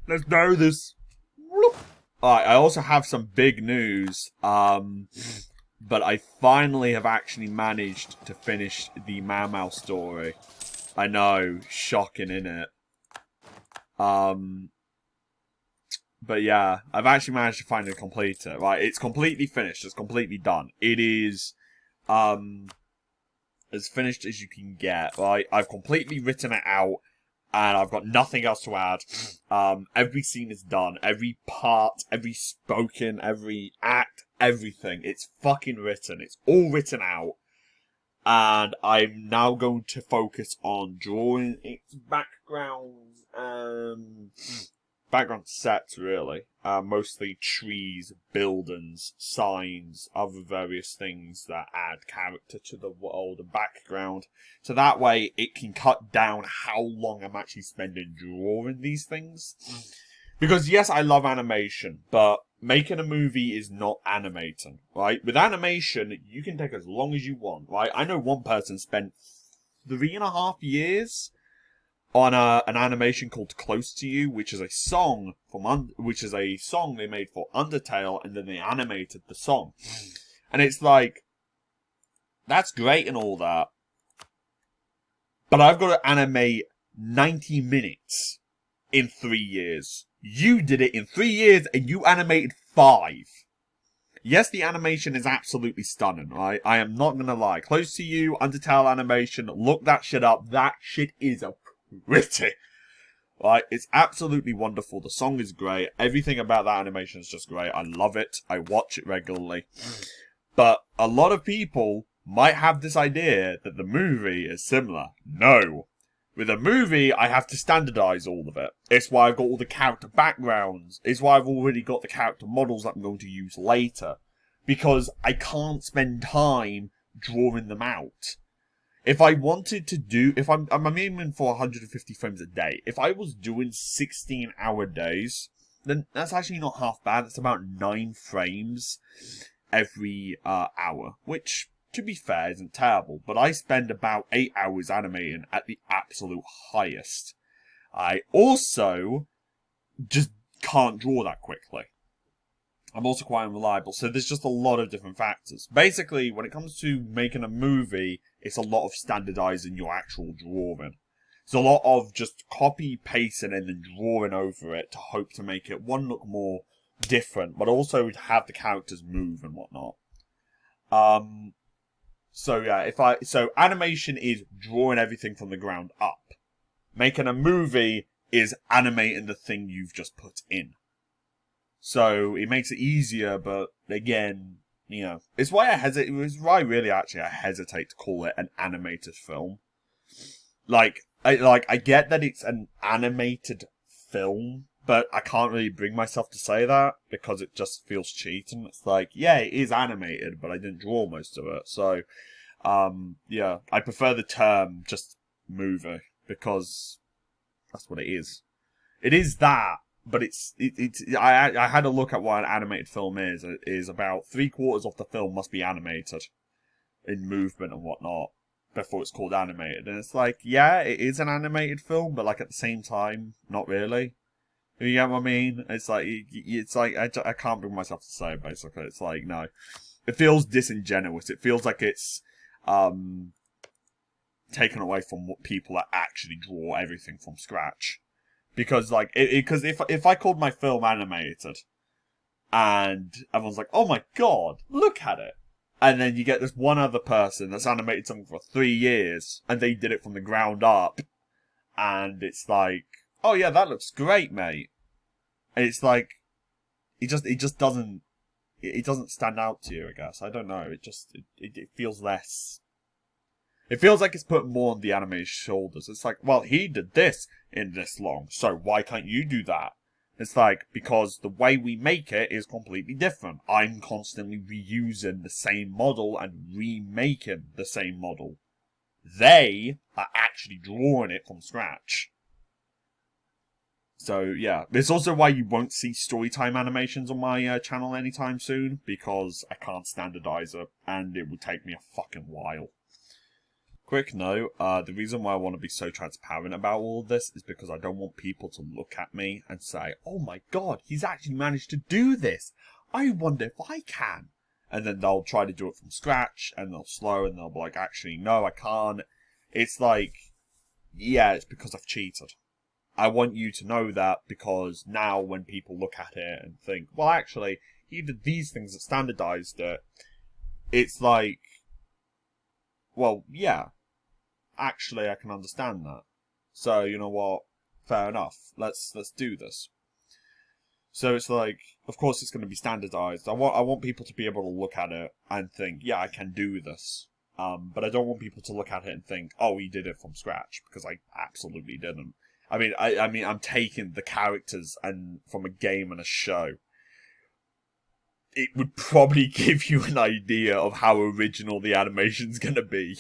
Let's do this. Alright, I also have some big news. But I finally have actually managed to finish the Mau Mau story. I know, shocking, innit? Um, but yeah, I've actually managed to finally complete it. Right, it's completely finished. It's completely done. It is, as finished as you can get. Right, I've completely written it out, and I've got nothing else to add. Every scene is done. Every part, every spoken, every act, everything. It's fucking written. It's all written out. And I'm now going to focus on drawing its backgrounds and background sets, really. Mostly trees, buildings, signs, other various things that add character to the world and background. So that way it can cut down how long I'm actually spending drawing these things. Because yes, I love animation, but making a movie is not animating, right? With animation, you can take as long as you want, right? I know one person spent 3.5 years on an animation called "Close to You," which is a song which is a song they made for Undertale, and then they animated the song. And it's like, that's great and all that, but I've got to animate 90 minutes in 3 years. You did it in 3 years, and you animated 5. Yes, the animation is absolutely stunning, right? I am not gonna lie. Close to You, Undertale animation, look that shit up. That shit is pretty. Right? It's absolutely wonderful. The song is great. Everything about that animation is just great. I love it. I watch it regularly. But a lot of people might have this idea that the movie is similar. No. With a movie, I have to standardize all of it. It's why I've got all the character backgrounds. It's why I've already got the character models that I'm going to use later. Because I can't spend time drawing them out. If I wanted to do, if I'm aiming for 150 frames a day. If I was doing 16-hour days, then that's actually not half bad. It's about 9 frames every hour, which, to be fair, isn't terrible. But I spend about 8 hours animating at the absolute highest. I also just can't draw that quickly. I'm also quite unreliable, so there's just a lot of different factors. Basically, when it comes to making a movie, it's a lot of standardizing your actual drawing. It's a lot of just copy, pasting, and then drawing over it to hope to make it, one, look more different, but also have the characters move and whatnot. So yeah, so animation is drawing everything from the ground up. Making a movie is animating the thing you've just put in. So it makes it easier, but again, it's why I hesitate. It's why really actually I hesitate to call it an animated film. I get that it's an animated film, but I can't really bring myself to say that because it just feels cheating. It's like, yeah, it is animated, but I didn't draw most of it. So, yeah, I prefer the term just movie because that's what it is. It is that. But I had a look at what an animated film is. It is about 3/4 of the film must be animated in movement and whatnot before it's called animated. And it's like, yeah, it is an animated film, but like at the same time, not really. You get what I mean? It's like I can't bring myself to say it, basically. It's like, no, it feels disingenuous. It feels like it's taken away from what people that actually draw everything from scratch. Because if I called my film animated, and everyone's like, "Oh my god, look at it," and then you get this one other person that's animated something for 3 years, and they did it from the ground up, and it's like, "Oh yeah, that looks great, mate," and it's like, it just doesn't stand out to you. I guess I don't know. It feels less. It feels like it's put more on the anime's shoulders. It's like, well, he did this in this long, so why can't you do that? It's like, because the way we make it is completely different. I'm constantly reusing the same model and remaking the same model. They are actually drawing it from scratch. So, yeah. It's also why you won't see storytime animations on my channel anytime soon, because I can't standardize it, and it would take me a fucking while. quick note, the reason why I want to be so transparent about all of this is because I don't want people to look at me and say, oh my god, he's actually managed to do this. I wonder if I can. And then they'll try to do it from scratch, and they'll slow, and they'll be like, actually, no, I can't. It's like, yeah, it's because I've cheated. I want you to know that, because now when people look at it and think, well, actually, he did these things that standardized it, it's like, well, yeah, actually, I can understand that. So, you know what? Fair enough. Let's do this. So it's like, of course, it's going to be standardized. I want people to be able to look at it and think, yeah, I can do this. But I don't want people to look at it and think, oh, he did it from scratch, because I absolutely didn't. I mean, I'm taking the characters and from a game and a show. It would probably give you an idea of how original the animation's going to be.